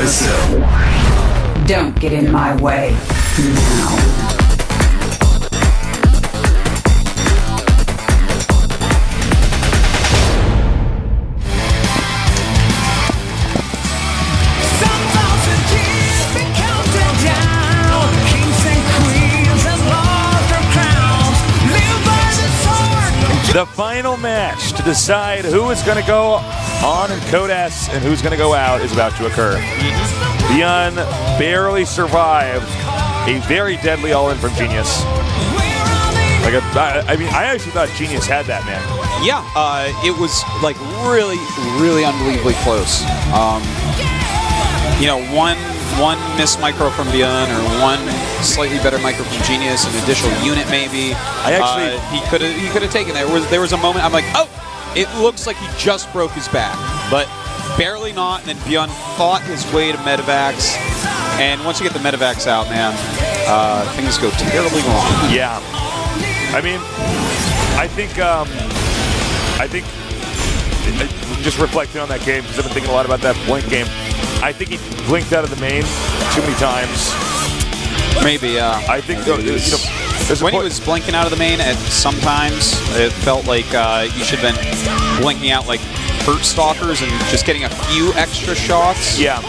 GSL. Don't get in my way now. The final match to decide who is going to go on in Code S and who's going to go out is about to occur. Byun barely survived a very deadly all-in from Genius. I mean, I actually thought Genius had that, man. Yeah, it was like really, really unbelievably close. You know, one missed micro from Byun or one slightly better micro from Genius, an additional unit maybe. He could have taken that. There was a moment I'm like, oh, it looks like he just broke his back, but barely not. And then Byun fought his way to Medivacs, and once you get the Medivacs out, man, things go terribly wrong. Yeah, I mean, I think just reflecting on that game because I've been thinking a lot about that Blink game. I think he blinked out of the main too many times. Maybe, yeah. I think when he was blinking out of the main, and sometimes it felt like you should have been blinking out like hurt stalkers and just getting a few extra shots. Yeah.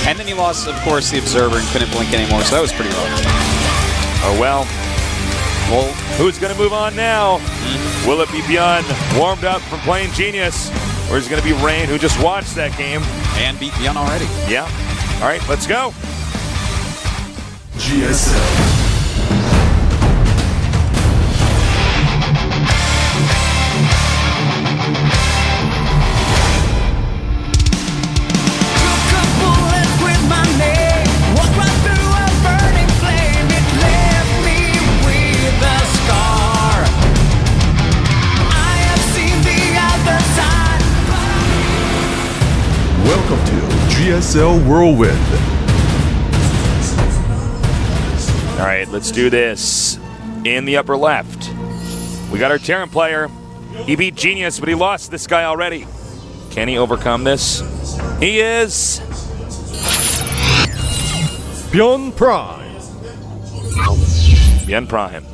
And then he lost, of course, the Observer and couldn't blink anymore, so that was pretty rough. Oh, well, who's going to move on now? Will it be Byun, warmed up from playing Genius, or is it going to be Rain, who just watched that game? And beat Byun already. Yeah. All right, let's go. GSL. Welcome to GSL Whirlwind. All right, let's do this. In the upper left, we got our Terran player. He beat Genius, but he lost this guy already. Can he overcome this? He is Byun Prime. Byun Prime.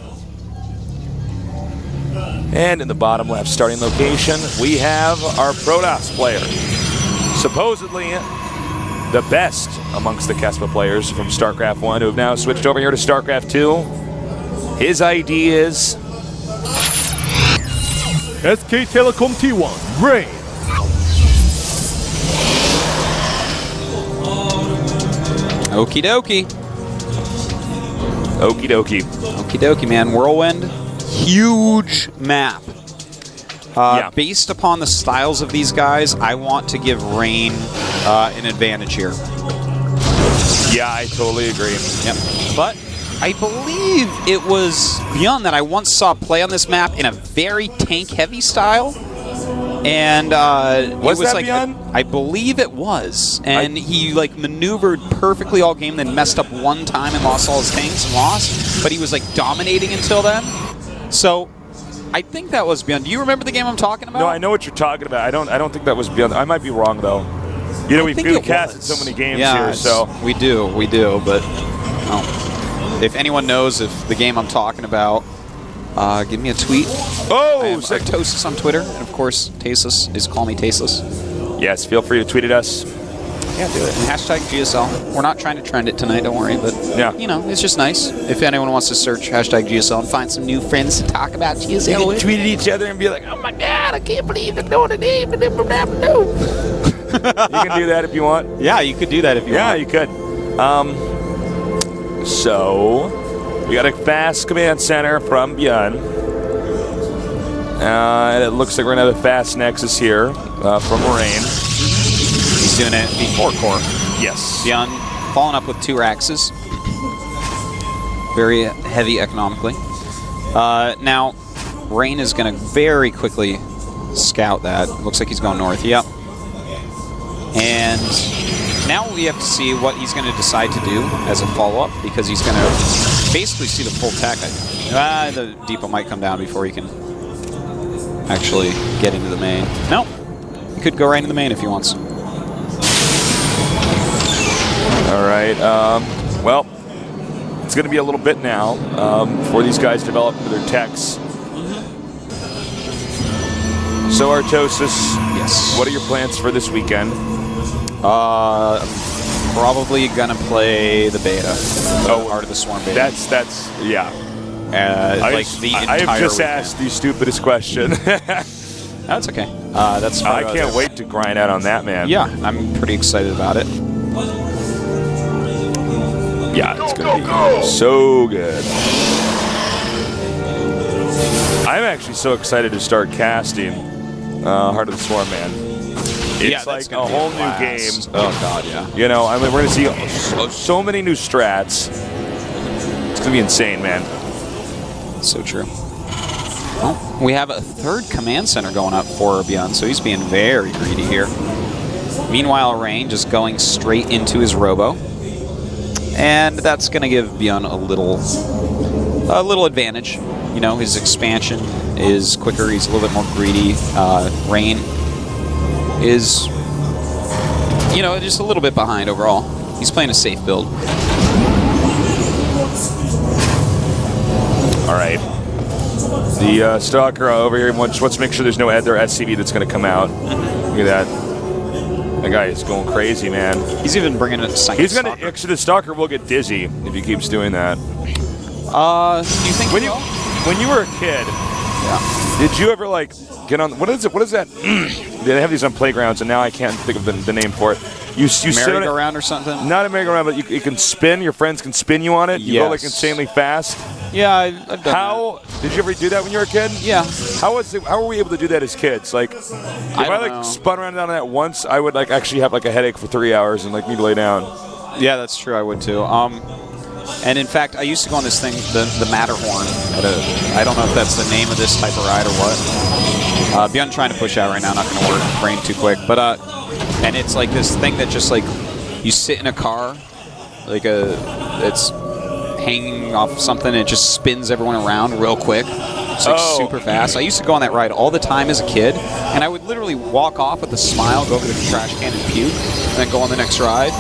And in the bottom left starting location, we have our Protoss player. Supposedly the best amongst the Kespa players from StarCraft 1 who have now switched over here to StarCraft 2. His ID is SK Telecom T1, Rain. Okie dokie. Okie dokie. Okie dokie, man. Whirlwind, huge map. Based upon the styles of these guys, I want to give Rain an advantage here. Yeah, I totally agree. Yep. But I believe it was Byun that I once saw play on this map in a very tank-heavy style. And was it was that like Byun? I believe it was. And he like maneuvered perfectly all game, then messed up one time and lost all his tanks and lost. But he was like dominating until then. So I think that was Byun. Do you remember the game I'm talking about? No, I know what you're talking about. I don't think that was Byun. I might be wrong though. You know, we've casted so many games here, so we do, but if anyone knows if the game I'm talking about, give me a tweet. Oh, I am Artosis on Twitter, and of course, Tasus is Call Me Tasus. Yes, feel free to tweet at us. Yeah, do it. And hashtag GSL. We're not trying to trend it tonight, don't worry, but you know, it's just nice if anyone wants to search hashtag GSL and find some new friends to talk about GSL. You can tweet at each other and be like, "Oh my God, I can't believe they're doing the name." You can do that if you want. Yeah, you could do that if you want. Yeah, you could. So we got a fast command center from Byun. And it looks like we're gonna have a fast Nexus here from Rain. He's doing it before core. Yes. Byun following up with 2 Raxes. Very heavy economically. Now, Rain is going to very quickly scout that. Looks like he's going north. Yep. And now we have to see what he's going to decide to do as a follow-up, because he's going to basically see the full tech. The depot might come down before he can actually get into the main. No. He could go right into the main if he wants. All right. Well, it's going to be a little bit now before these guys develop their techs. So, Artosis, Yes. what are your plans for this weekend? Probably gonna play the beta. Heart of the Swarm beta. That's yeah. Like the entire I have just weekend. asked the stupidest question. That's okay. That's I can't wait to grind out on that, man. Yeah, I'm pretty excited about it. Yeah, it's going to be so good. I'm actually so excited to start casting Heart of the Swarm, Man. It's like a whole new game. Oh, God, yeah. You know, I mean, we're going to see so many new strats. It's going to be insane, man. So true. Well, we have a third command center going up for Byun, so he's being very greedy here. Meanwhile, Rain just going straight into his robo. And that's going to give Byun a little advantage. You know, his expansion is quicker. He's a little bit more greedy. Rain is, you know, just a little bit behind overall. He's playing a safe build. All right. The Stalker over here wants to make sure there's no other SCV that's going to come out. Look at that. That guy is going crazy, man. He's even bringing a second He's going to, actually, the Stalker will get dizzy if he keeps doing that. Do you think When you were a kid, Yeah. did you ever like get on? What is it? What is that? They have these on playgrounds, and now I can't think of the name for it. You sit on it, merry-go-round or something? not a merry-go-round, but you can spin. Your friends can spin you on it. You go like Yes. insanely fast. Yeah, I've done How did you ever do that when you were a kid? that. Yeah. How were we able to do that as kids? Like, if I don't like know. spun around on that once, I would like actually have like a headache for 3 hours and like need to lay down. Yeah, that's true. I would too. And in fact, I used to go on this thing, the Matterhorn. I don't know if that's the name of this type of ride or what. Byun trying to push out right now, not going to work. Brain too quick. But and it's like this thing that just like you sit in a car, like it's hanging off something, and it just spins everyone around real quick. It's like super fast. I used to go on that ride all the time as a kid, and I would literally walk off with a smile, go over to the trash can and puke, and then go on the next ride.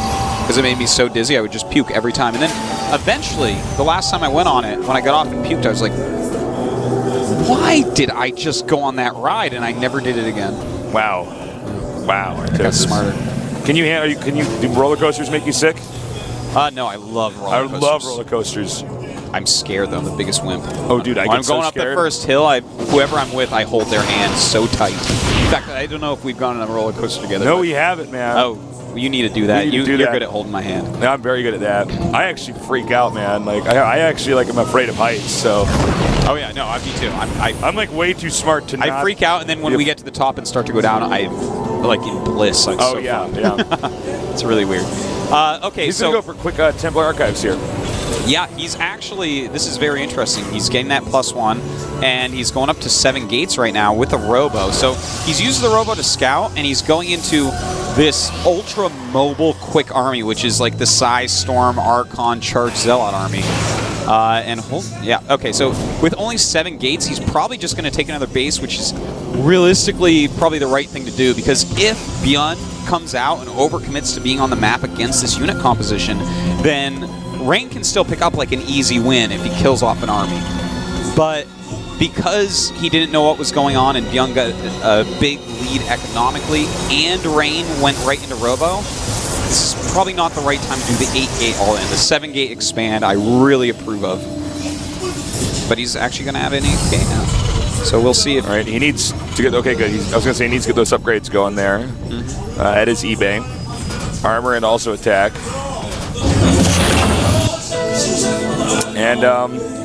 Because it made me so dizzy, I would just puke every time. And then eventually, the last time I went on it, when I got off and puked, I was like, why did I just go on that ride? And I never did it again. Wow. I got smarter. Can you do roller coasters make you sick? No, I love roller coasters. I love roller coasters. I'm scared, though. I'm the biggest wimp. Oh, dude, When I'm going up the first hill, whoever I'm with, I hold their hand so tight. In fact, I don't know if we've gone on a roller coaster together. No, we haven't, man. Oh, you need to do that. You're good at holding my hand. No, I'm very good at that. I actually freak out, man. Like I actually like I'm afraid of heights. So. Oh yeah, no, me too. I'm like way too smart to. I freak out, and then when we get to the top and start to go down, I'm like in bliss. Like, oh so yeah, fun. yeah. It's really weird. Okay, He's so gonna go for quick Templar Archives here. yeah, he's actually. This is very interesting. He's getting that +1, and he's going up to 7 gates right now with a robo. So he's used the robo to scout, and he's going into this ultra mobile quick army, which is like the Psy, Storm, Archon, Charge, Zealot army. Okay, so with only 7 gates, he's probably just going to take another base, which is realistically probably the right thing to do, because if Byun comes out and overcommits to being on the map against this unit composition, then Rain can still pick up like an easy win if he kills off an army. But because he didn't know what was going on and Byun got a big lead economically, and Rain went right into Robo, this is probably not the right time to do the 8-gate all-in. The 7-gate expand, I really approve of. But he's actually going to have an 8-gate now. So we'll see if... All right, he needs to get... Okay, good. I was going to say he needs to get those upgrades going there at his eBay. Armor and also attack. And,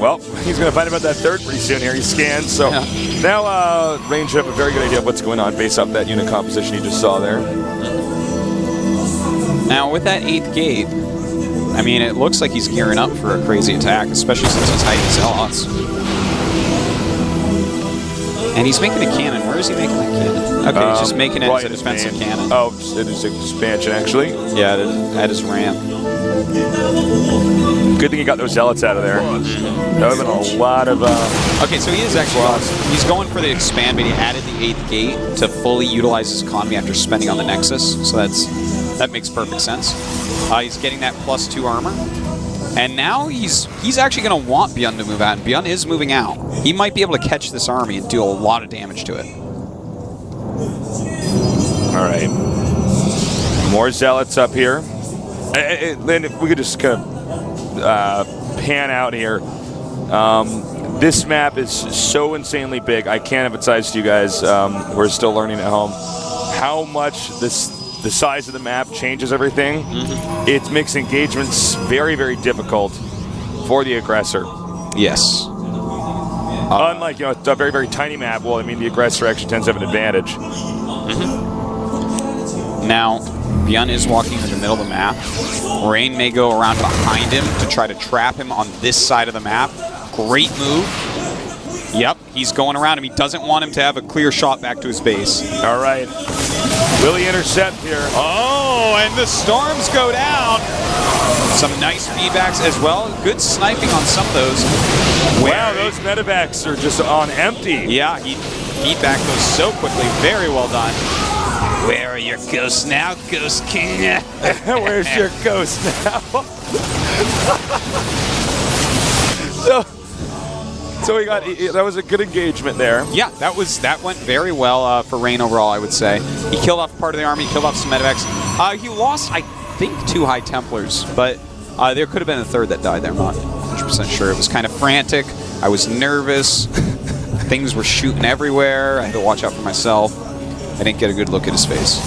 well, he's going to find about that third pretty soon here. He scans, so now Rain should have a very good idea of what's going on based off that unit composition you just saw there. Now, with that 8th gate, I mean, it looks like he's gearing up for a crazy attack, especially since he's hiding Zealots. And he's making a cannon. Where is he making that cannon? Okay, he's just making it as a defensive cannon. Oh, it is expansion, actually. Yeah, at his ramp. Good thing he got those Zealots out of there. That would have been a lot of... Okay, so he is actually he's going for the expand, but he added the 8th gate to fully utilize his economy after spending on the Nexus. So that's That makes perfect sense. He's getting that +2 armor. And now he's actually going to want Byun to move out. And Byun is moving out. He might be able to catch this army and do a lot of damage to it. All right. More zealots up here. Then if we could just kind of pan out here. This map is so insanely big. I can't emphasize to you guys who are still learning at home how much the size of the map changes everything. It makes engagements very, very difficult for the aggressor. Yes. Unlike, you know, a very, very tiny map, well, I mean, the aggressor actually tends to have an advantage. Now, Byun is walking in the middle of the map. Rain may go around behind him to try to trap him on this side of the map. Great move. Yep, he's going around him. He doesn't want him to have a clear shot back to his base. All right. Will he intercept here? Oh, and the storms go down. Some nice feedbacks as well. Good sniping on some of those. Wow, those medevacs are just on empty. Yeah, he beat back those so quickly. Very well done. Where are your ghosts now, Ghost King? Where's your ghost now? So we got, that was a good engagement there. Yeah, that went very well for Rain overall, I would say. He killed off part of the army, killed off some medevacs. He lost, I think, 2 High Templars, but there could have been a third that died there. I'm not 100% sure. It was kind of frantic. I was nervous. Things were shooting everywhere. I had to watch out for myself. I didn't get a good look at his face.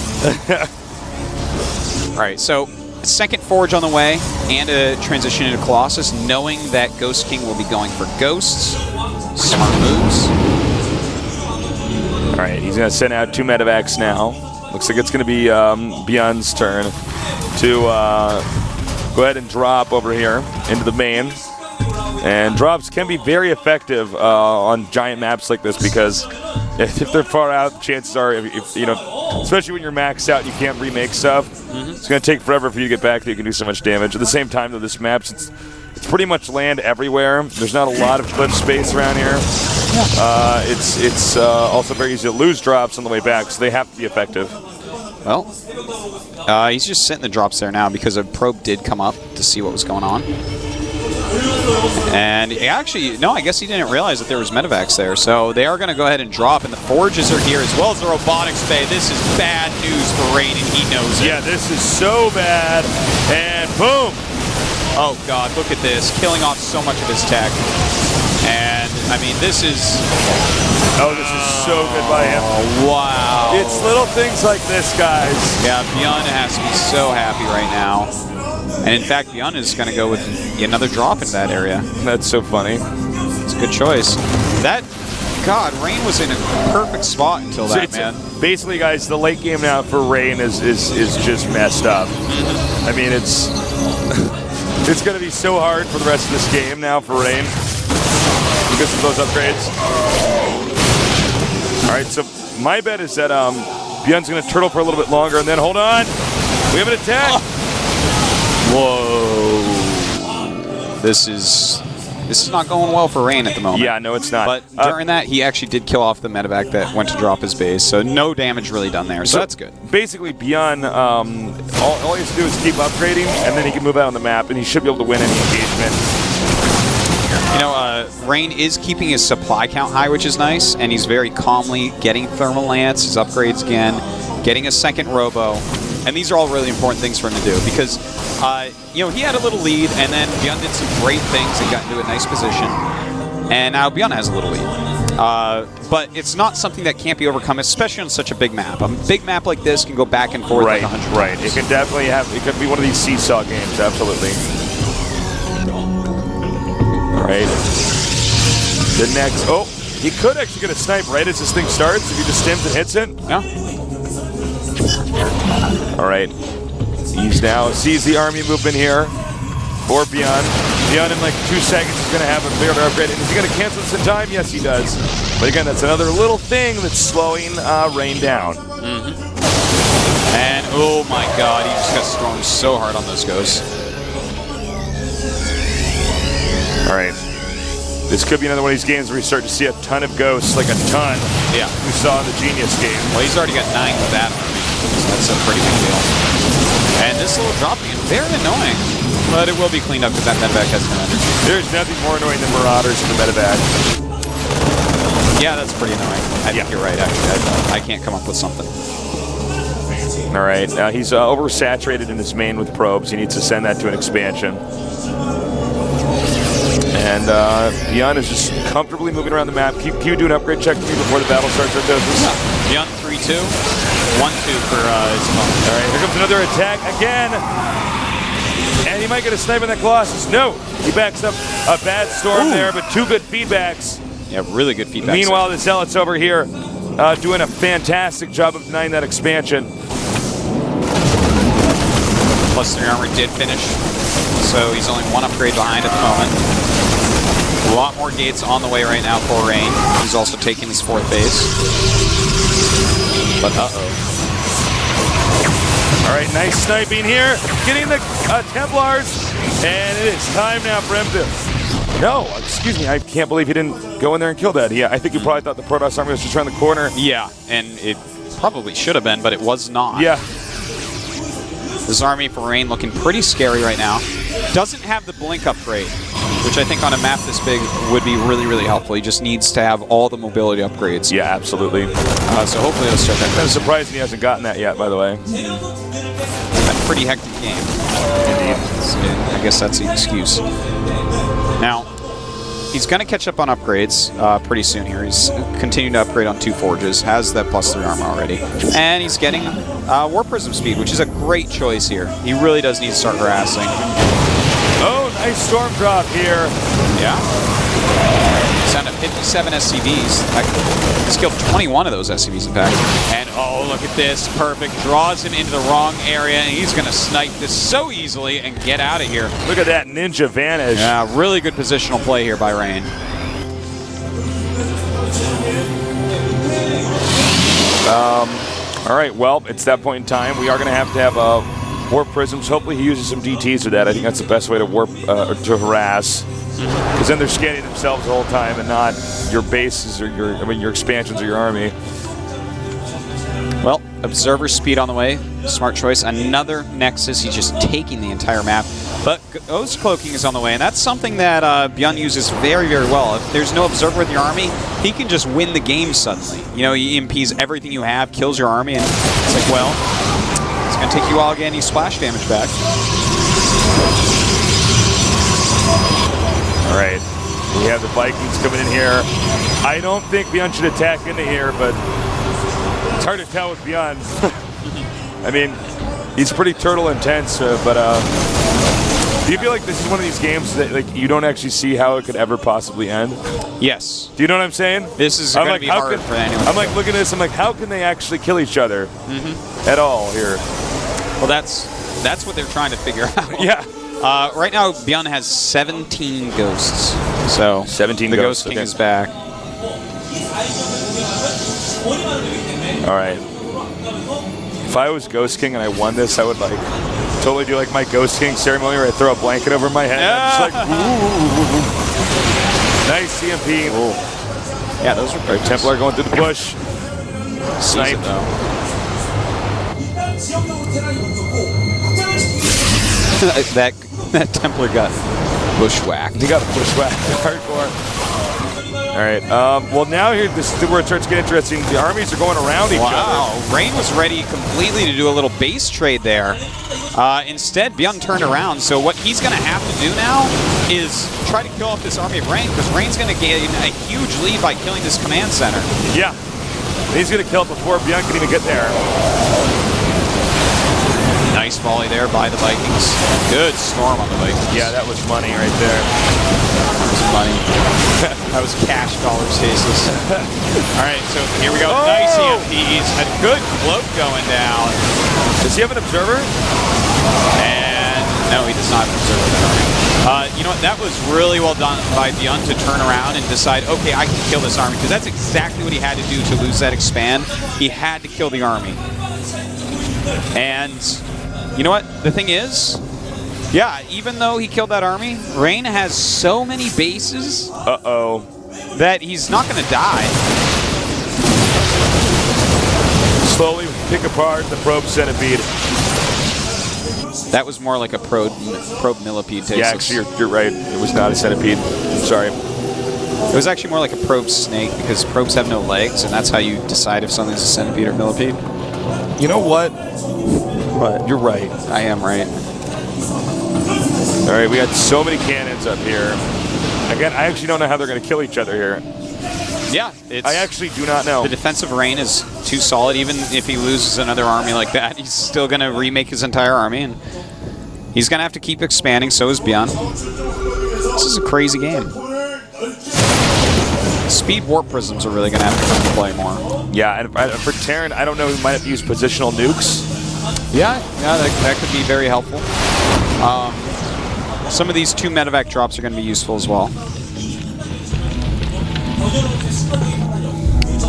All right, so second Forge on the way and a transition into Colossus, knowing that Ghost King will be going for ghosts. Smart moves. All right, he's going to send out 2 medevacs now. Looks like it's going to be Byun's turn to go ahead and drop over here into the main. And drops can be very effective on giant maps like this because if they're far out, chances are, if you know, especially when you're maxed out, you can't remake stuff. It's going to take forever for you to get back there. You can do so much damage. At the same time, though, this map's it's pretty much land everywhere. There's not a lot of cliff space around here. It's also very easy to lose drops on the way back, so they have to be effective. Well, he's just sitting the drops there now because a probe did come up to see what was going on. And actually, no, I guess he didn't realize that there was medevacs there. So they are going to go ahead and drop, and the Forges are here as well as the Robotics Bay. This is bad news for Rain, and he knows it. Yeah, this is so bad. And boom. Oh, God, look at this. Killing off so much of his tech. And, I mean, this is... Oh, this is so good by him. Oh, wow. It's little things like this, guys. Yeah, Byun has to be so happy right now. And in fact, Byun is going to go with another drop in that area. That's so funny. It's a good choice. That, God, Rain was in a perfect spot until that, man. Basically, guys, the late game now for Rain is just messed up. I mean, it's it's going to be so hard for the rest of this game now for Rain because of those upgrades. All right, so my bet is that Byun's going to turtle for a little bit longer, and then hold on, we have an attack. Oh. Whoa. This is not going well for Rain at the moment. Yeah, no, it's not. But during that, he actually did kill off the medevac that went to drop his base, so no damage really done there, so that's good. Basically, Byun, all he has to do is keep upgrading, and then he can move out on the map, and he should be able to win any engagement. You know, Rain is keeping his supply count high, which is nice, and he's very calmly getting Thermal Lance, his upgrades again, getting a second Robo. And these are all really important things for him to do because, you know, he had a little lead, and then Byun did some great things and got into a nice position. And now Byun has a little lead. But it's not something that can't be overcome, especially on such a big map. A big map like this can go back and forth like 100 Right, times. it can definitely it could be one of these seesaw games, absolutely. All right. The next, oh, he could actually get a snipe right as this thing starts if he just stims and hits it. Yeah. All right. He's now sees the army movement here for Byun. Byun in like 2 seconds is going to have a fair upgrade. And is he going to cancel this in time? Yes, he does. But again, that's another little thing that's slowing Rain down. And, oh my God, he just got stormed so hard on those ghosts. All right. This could be another one of these games where we start to see a ton of ghosts, like a ton. Yeah. We saw in the Genius game. Well, he's already got 9 with that army, so that's a pretty big deal. And this little drop being very annoying. But it will be cleaned up because that medevac has no energy. There's nothing more annoying than Marauders in the medevac. Yeah, that's pretty annoying. I think you're right, actually. I can't come up with something. All right, now he's oversaturated in his main with probes. He needs to send that to an expansion. And Byun is just comfortably moving around the map. Can you do an upgrade check for me before the battle starts? Byun 3-2, 1-2 for his opponent. All right, here comes another attack again. And he might get a snipe on that Colossus. No, he backs up a bad storm there, but two good feedbacks. Yeah, really good feedback. Meanwhile, the Zealots over here doing a fantastic job of denying that expansion. +3 armor did finish, so he's only one upgrade behind at the moment. A lot more gates on the way right now for Rain. He's also taking his 4th base. But All right, nice sniping here. Getting the Templars. And it is time now for him to... No, excuse me. I can't believe he didn't go in there and kill that. Yeah, I think he probably thought the Protoss army was just around the corner. yeah, and it probably should have been, but it was not. Yeah. This army for Rain looking pretty scary right now. Doesn't have the blink upgrade, which I think on a map this big would be really, really helpful. He just needs to have all the mobility upgrades. Yeah, absolutely. So hopefully he'll start that. I'm surprised he hasn't gotten that yet, by the way. A pretty hectic game. Indeed. I guess that's the excuse. Now, he's going to catch up on upgrades pretty soon here. He's continuing to upgrade on 2 forges, has that +3 armor already. And he's getting War Prism speed, which is a great choice here. He really does need to start harassing. Oh, nice storm drop here. Yeah. He's down to 57 SCVs. He's killed 21 of those SCVs, in fact. And oh, look at this. Perfect. Draws him into the wrong area, and he's going to snipe this so easily and get out of here. Look at that ninja vanish. Yeah, really good positional play here by Rain. All right, well, it's that point in time. We are going to have warp prisms. Hopefully he uses some DTs with that. I think that's the best way to warp, to harass. Because then they're scanning themselves the whole time and not your bases or your expansions or your army. Well, Observer speed on the way. Smart choice. Another Nexus. He's just taking the entire map. But Ghost Cloaking is on the way, and that's something that Byun uses very, very well. If there's no Observer with your army, he can just win the game suddenly. You know, he EMPs everything you have, kills your army, and it's like, well, it's going to take you a while to get any splash damage back. All right, we have the Vikings coming in here. I don't think Byun should attack into here, but it's hard to tell with Byun. I mean, he's pretty turtle intense, but do you feel like this is one of these games that like you don't actually see how it could ever possibly end? Yes. Do you know what I'm saying? This is going to be hard for anyone. I'm like looking at this, I'm like, how can they actually kill each other at all here? Well, that's what they're trying to figure out. Yeah. Right now, Byun has 17 ghosts. So 17 the ghosts. Ghost King is back. All right. If I was Ghost King and I won this, I would like totally do like my Ghost King ceremony where I throw a blanket over my head. Yeah. And I'm just like, ooh. Nice CMP. Ooh. Yeah, those are pretty nice. Templar going through the bush. Snipe though. that Templar got bushwhacked. He got bushwhacked hardcore. All right. Well, now here this is where it starts to get interesting. The armies are going around each other. Wow. Rain was ready completely to do a little base trade there. Instead, Byun turned around. So what he's going to have to do now is try to kill off this army of Rain, because Rain's going to gain a huge lead by killing this command center. Yeah. He's going to kill it before Byun can even get there. Nice volley there by the Vikings. Good storm on the Vikings. Yeah, that was money right there. That was money. That was cash dollars, Stasis. All right, so here we go. Oh! Nice EMPs. A good cloak going down. Does he have an observer? And no, he does not have an observer. You know what? That was really well done by Byun to turn around and decide, okay, I can kill this army, because that's exactly what he had to do to lose that expand. He had to kill the army. And you know what? The thing is, yeah, even though he killed that army, Rain has so many bases that he's not going to die. Slowly pick apart the probe centipede. That was more like a probe millipede. Tasis. Yeah, actually, you're right. It was not a centipede. I'm sorry. It was actually more like a probe snake because probes have no legs, and that's how you decide if something's a centipede or millipede. You know what? You're right. I am right. All right, we got so many cannons up here. Again, I actually don't know how they're going to kill each other here. Yeah, I actually do not know. The defensive Rain is too solid. Even if he loses another army like that, he's still going to remake his entire army, and he's going to have to keep expanding. So is Byun. This is a crazy game. Speed warp prisms are really going to have to come into play more. Yeah, and for Terran, I don't know, he might have to use positional nukes. Yeah, that could be very helpful. Some of these 2 medevac drops are going to be useful as well.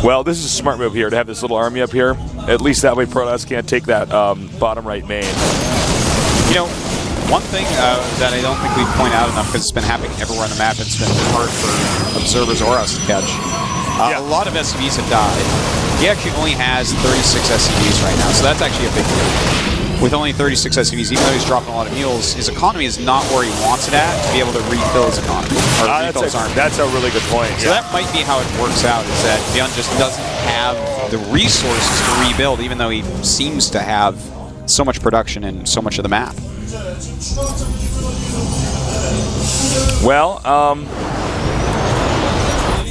Well, this is a smart move here to have this little army up here. At least that way Protoss can't take that bottom right main. You know, one thing that I don't think we point out enough, because it's been happening everywhere on the map, it's been hard for observers or us to catch. A lot of SCVs have died. He actually only has 36 SCVs right now, so that's actually a big deal. With only 36 SCVs, even though he's dropping a lot of mules, his economy is not where he wants it at to be able to refill his economy. Or refill his army. That's a really good point. So that might be how it works out, is that Byun just doesn't have the resources to rebuild, even though he seems to have so much production in so much of the map. Well,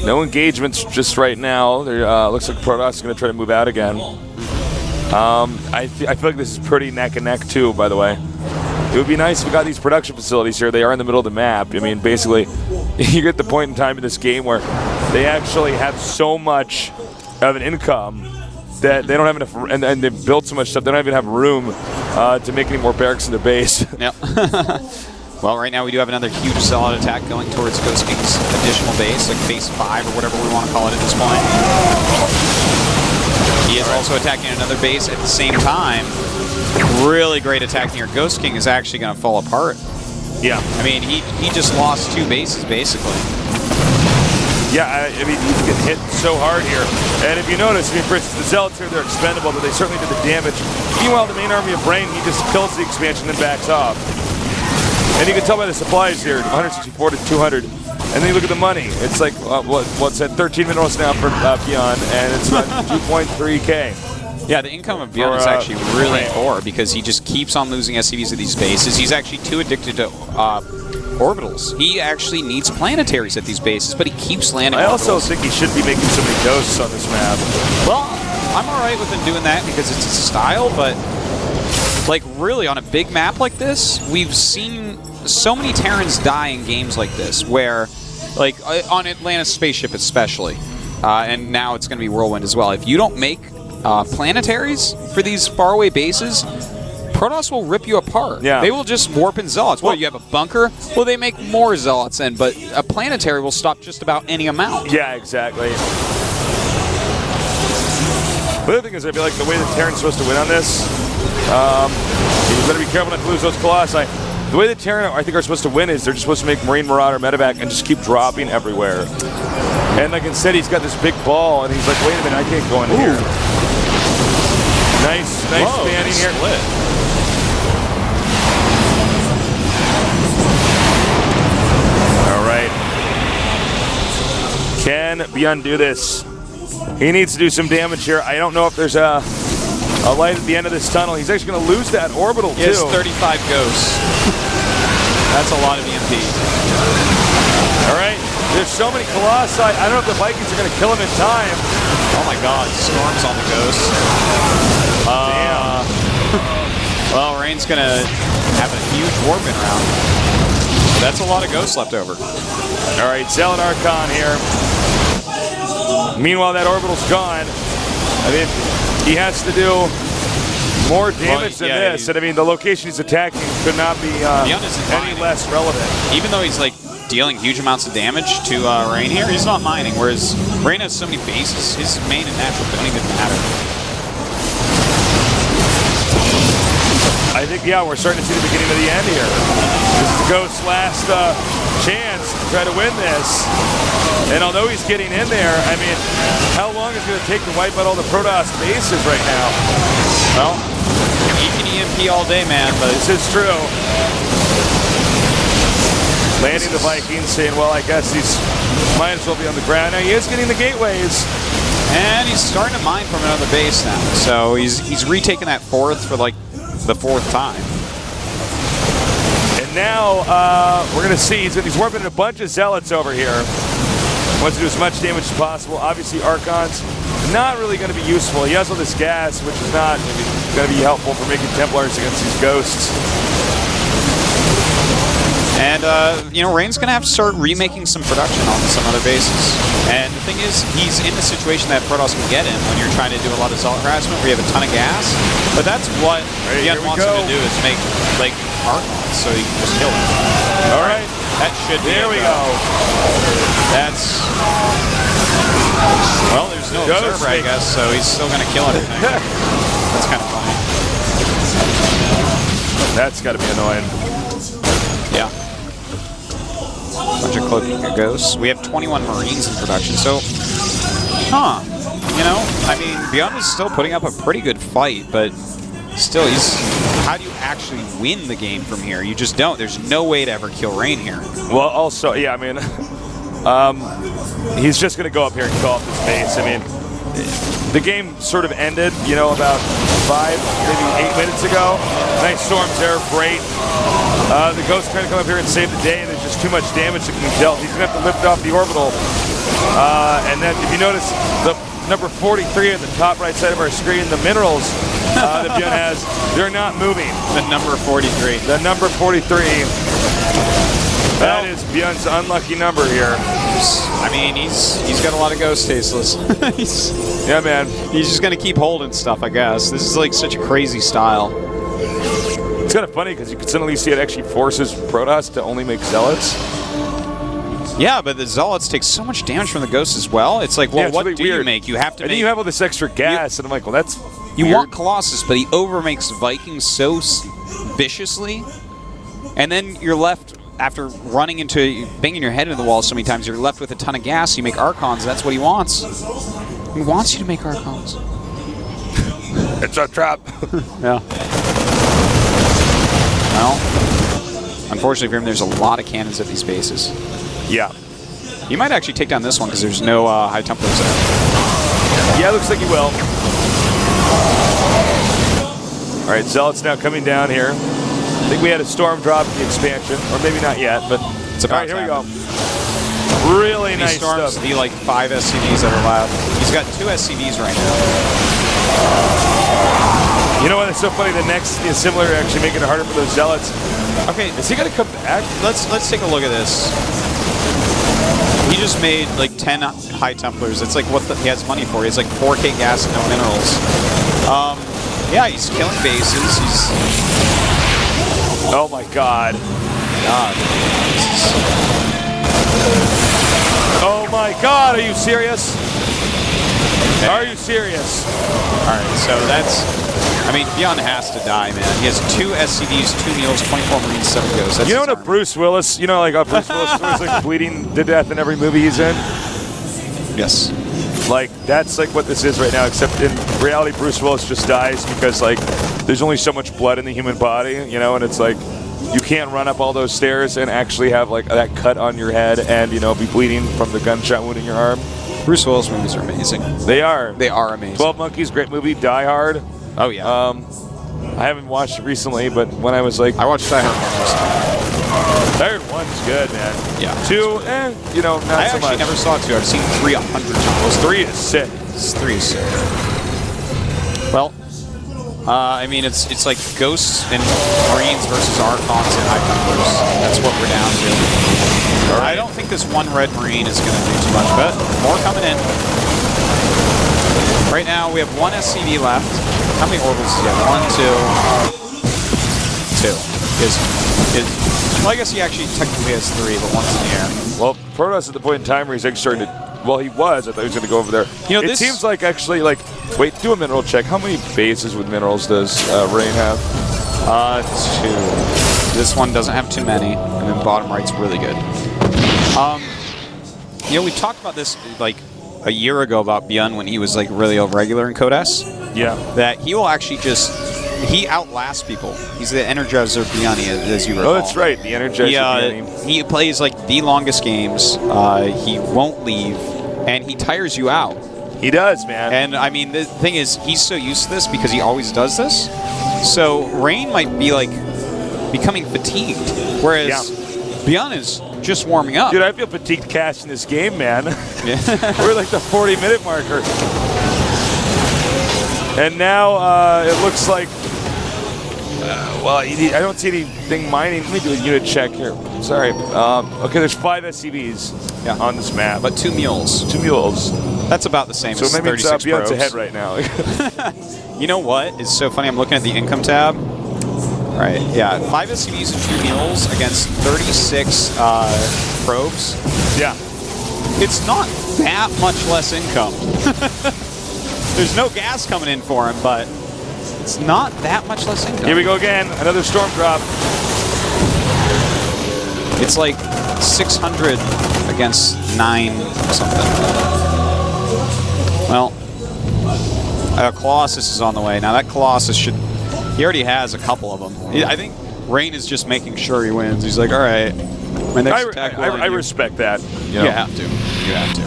no engagements just right now. There looks like Protoss is going to try to move out again. I feel like this is pretty neck and neck too, by the way. It would be nice if we got these production facilities here. They are in the middle of the map. I mean, basically, you get the point in time in this game where they actually have so much of an income that they don't have enough, and they've built so much stuff, they don't even have room to make any more barracks in their base. Yep. Well, right now we do have another huge Zealot attack going towards Ghost King's additional base, like base 5 or whatever we want to call it at this point. He is also attacking another base at the same time. Really great attack here. Ghost King is actually going to fall apart. Yeah. I mean, he just lost 2 bases, basically. Yeah, I mean, he's getting hit so hard here. And if you notice, I mean, for instance, the Zealots here, they're expendable, but they certainly did the damage. Meanwhile, the main army of Brain, he just kills the expansion and backs off. And you can tell by the supplies here, 164 to 200. And then you look at the money. It's like, what's that, 13 minerals now for Byun, and it's about 2.3K. Yeah, the income of Byun is actually really poor because he just keeps on losing SCVs at these bases. He's actually too addicted to orbitals. He actually needs planetaries at these bases, but he keeps landing I orbitals. also think he should be making so many ghosts on this map. Well, I'm all right with him doing that because it's his style, but like really on a big map like this, we've seen so many Terrans die in games like this where, like on Atlantis Spaceship especially, and now it's going to be Whirlwind as well. If you don't make planetaries for these faraway bases, Protoss will rip you apart. Yeah. They will just warp in Zealots. Well, you have a bunker? Well, they make more Zealots in, but a planetary will stop just about any amount. Yeah, exactly. The other thing is, I feel like the way the Terran's supposed to win on this, you better be careful not to lose those Colossi. The way the Terran, I think, are supposed to win is they're just supposed to make Marine Marauder medevac and just keep dropping everywhere. And like instead, he's got this big ball, and he's like, wait a minute, I can't go in here. Nice spanning here. Split. All right. Can Byun do this? He needs to do some damage here. I don't know if there's a light at the end of this tunnel. He's actually going to lose that orbital, too. He has 35 ghosts. That's a lot of EMP. All right. There's so many Colossi. I don't know if the Vikings are going to kill him in time. Oh my god, Storm's on the ghosts. Damn. Well, Rain's going to have a huge warping round. That's a lot of ghosts left over. All right, Zealot Archon here. Meanwhile, that orbital's gone. I mean, he has to do more damage than this. And I mean, the location he's attacking could not be any less relevant. Even though he's like dealing huge amounts of damage to Rain here, he's not mining. Whereas Rain has so many bases, his main and natural don't even matter. I think, yeah, we're starting to see the beginning of the end here. This is the Ghost's last chance to try to win this. And although he's getting in there, I mean, how long is it going to take to wipe out all the Protoss bases right now? Well, he can EMP all day, man, but This is true. Landing the Vikings, saying, well, I guess he's might as well be on the ground. Now he is getting the gateways. and he's starting to mine from another base now. So he's retaken that fourth for like the fourth time. And now we're going to see he's warping a bunch of zealots over here. Wants to do as much damage as possible. Obviously, Archon's not really going to be useful. He has all this gas, which is not going to be helpful for making Templars against these ghosts. And, you know, Rain's going to have to start remaking some production on some other bases. And the thing is, he's in the situation that Protoss can get in when you're trying to do a lot of Zealot harassment where you have a ton of gas. But that's what Byun wants him to do, is make, like, Archons so he can just kill them. All right. That should be There it, we though. go. That's... Well, there's no Ghost observer, I guess, so he's still going to kill everything. That's kind of funny. That's got to be annoying. Yeah. Bunch of cloaking ghosts. We have 21 Marines in production, so... Huh. You know, I mean, Byun is still putting up a pretty good fight, but still, he's... How do you actually win the game from here? You just don't. There's no way to ever kill Rain here. Well, also, yeah, I mean, he's just going to go up here and call off this base. I mean, the game sort of ended, you know, about 5, maybe 8 minutes ago. Nice storms there, great. The Ghost trying to come up here and save the day, and there's just too much damage that can be dealt. He's going to have to lift off the orbital. And then, if you notice, the number 43 at the top right side of our screen, the minerals that Byun has, they're not moving. The number 43. The number 43. That is Byun's unlucky number here. I mean, he's got a lot of ghost tasteless. Yeah, man. He's just going to keep holding stuff, I guess. This is like such a crazy style. It's kind of funny because you can suddenly see it actually forces Protoss to only make zealots. Yeah, but the Zealots take so much damage from the ghosts as well. It's like, well, Yeah, it's what really do you weird. make? You have to And make... then you have all this extra gas, and I'm like, well, that's You weird. want Colossus, but he overmakes Vikings so viciously, and then you're left, after running into, banging your head into the wall so many times, you're left with a ton of gas. You make Archons, that's what he wants. He wants you to make Archons. It's a trap. Yeah. Well, unfortunately for him, there's a lot of cannons at these bases. Yeah. He might actually take down this one because there's no High Templars there. Yeah, looks like he will. All right, Zealots now coming down here. I think we had a storm drop in the expansion, or maybe not yet, but It's about all right, here we time. go. Really He nice storms stuff. the like 5 SCVs that are left. He's got 2 SCVs right now. You know what? It's so funny. The next is similar, actually making it harder for those Zealots. Okay, Is he going to come back? let's take a look at this. He just made like 10 High Templars. It's like what he has money for. He has like 4K gas and no minerals. Yeah, he's killing bases. He's Oh my God. Oh my God, are you serious? Are you serious? Alright, so that's... I mean, Byun has to die, man. He has 2 SCVs, 2 meals, 24 Marines, 7 ghosts. That's You know his what a army. Bruce Willis, you know, like Bruce Willis is always like bleeding to death in every movie he's in? Yes. Like, that's like what this is right now, except in reality, Bruce Willis just dies because, like, there's only so much blood in the human body, you know, and it's like, you can't run up all those stairs and actually have, like, that cut on your head and, you know, be bleeding from the gunshot wound in your arm. Bruce Willis movies are amazing. They are. They are amazing. 12 Monkeys, great movie. Die Hard. Oh, yeah. I haven't watched it recently, but when I was like... I watched Die Hard. Die Hard 1's good, man. Yeah. 2, you know, not I so actually much. never saw 2. I've seen 3 100 times. 3 is sick. 3 is sick. Well, I mean, it's like Ghosts and Marines versus Archons and High Templars. That's what we're down to. I don't think this one red Marine is going to do too much, but more coming in. Right now, we have 1 SCV left. How many orbits does he have? 1, 2. 2. Well, I guess he actually technically has 3, but 1's in the air. Well, Protoss at the point in time where he's actually starting to... Well, he was. I thought he was going to go over there. You know, it this- seems like actually, like... Wait, do a mineral check. How many bases with minerals does Rain have? 2. This one doesn't have too many, and then bottom right's really good. You know, we talked about this like a year ago about Byun when he was like really over regular in Code S. Yeah. That he will actually just he outlasts people. He's the Energizer Byun, as you recall. Oh, that's right. The Energizer. He plays like the longest games. He won't leave, and he tires you out. He does, man. And I mean, the thing is, he's so used to this because he always does this. So Rain might be like becoming fatigued, whereas Byun is just warming up. Dude, I feel fatigued casting this game, man. Yeah. We're like the 40-minute marker. And now it looks like, well, I don't see anything mining. Let me do a unit check here. Sorry. Okay, there's 5 SCVs on this map. But 2 mules. 2 mules. That's about the same as maybe 36 Byun's probes. ahead right now. You know what? It's so funny. I'm looking at the income tab. Right, yeah. 5 SCVs and 2 mules against 36 probes. Yeah. It's not that much less income. There's no gas coming in for him, but it's not that much less income. Here we go again. Another storm drop. It's like 600 against 9 something. Well, Colossus is on the way. Now that Colossus should... He already has a couple of them. I think Rain is just making sure he wins. He's like, all right, my next attack will I respect that. You have to. You have to.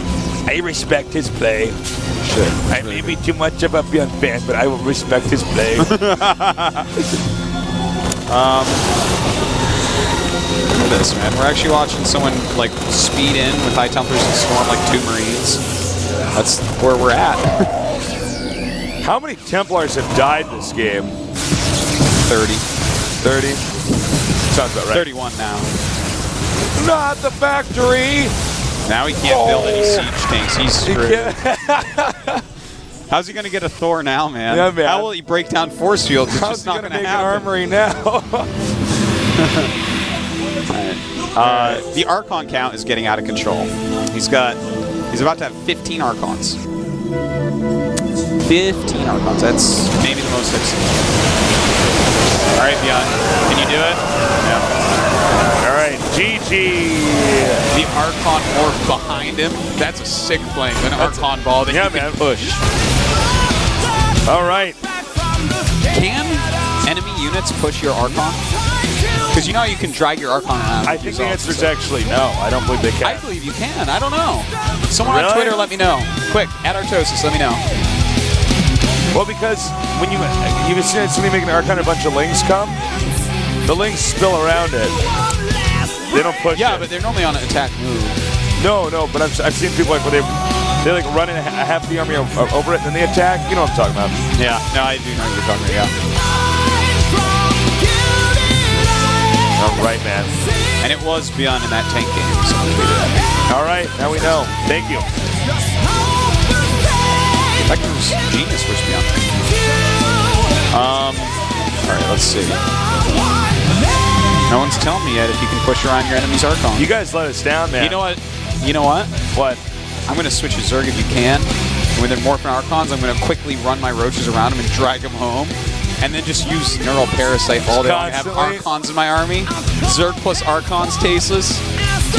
I respect his play. Sure. I may be too much of a Byun fan, but I will respect his play. Look at this, man. We're actually watching someone like speed in with High Templars and storm like 2 Marines. That's where we're at. How many Templars have died this game? 30. 30? Sounds about right. 31 now. Not the factory! Now he can't build any siege tanks. He's screwed. How's he going to get a Thor now, man? Yeah, man. How will he break down force fields? It's How's just not he going to make happen. an armory now? The Archon count is getting out of control. He's about to have 15 Archons. 15 Archons. That's maybe the most I've seen. All right, Byun. Can you do it? Yeah. All right, GG. The Archon morph behind him. That's a sick flame. An Archon ball that you can push. All right. Can enemy units push your Archon? Because you know you can drag your Archon around. I think the answer is actually no. I don't believe they can. I believe you can. I don't know. Someone on Twitter, let me know. Quick, at Artosis, let me know. Well, because when you've seen somebody make an Archon, a bunch of Lings come, the Lings spill around it. They don't push it. Yeah, but they're normally on an attack move. No, but I've seen people like where they like run in half the army over it, and then they attack. You know what I'm talking about? Yeah, no, I do know what you're talking about. Yeah. All right, man. And it was Byun in that tank game. So all right, now we know. Thank you. Vector's genius versus Byun. All right, let's see. No one's telling me yet if you can push around your enemy's Archon. You guys let us down, man. You know what? You know what? What? I'm going to switch to Zerg if you can. And when they're morphing Archons, I'm going to quickly run my roaches around them and drag them home. And then just use Neural Parasite all day long. I have Archons in my army. Zerg plus Archons tasteless.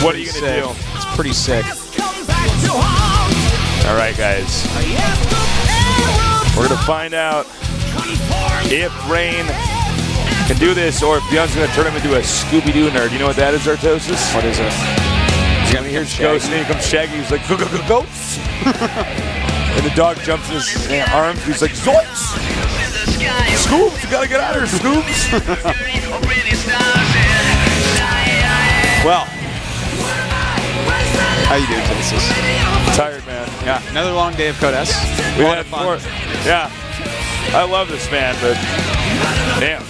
What are you going to do? It's pretty sick. All right, guys. We're going to find out if Rain can do this or if Byun's going to turn him into a Scooby-Doo nerd. You know what that is, Artosis? What is it? He's going to hear Ghost, and then here comes Shaggy. He's like, go. And the dog jumps in his arms. He's like, Zoinks! Scoops, you got to get out of here, Scoops! Well, how you doing, Genesis? Tired, man. Yeah, another long day of Code S. We had fun. Yeah, I love this, man, but damn,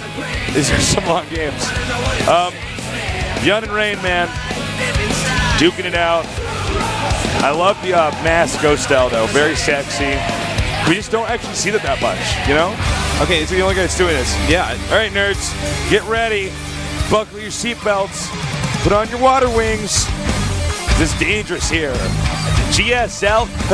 these are some long games. Byun and Rain, man, duking it out. I love the mask ghost style, though. Very sexy. We just don't actually see that much, you know? Okay, it's the only guy that's doing this. Yeah. All right, nerds, get ready. Buckle your seatbelts. Put on your water wings. This is dangerous here. GSL Code.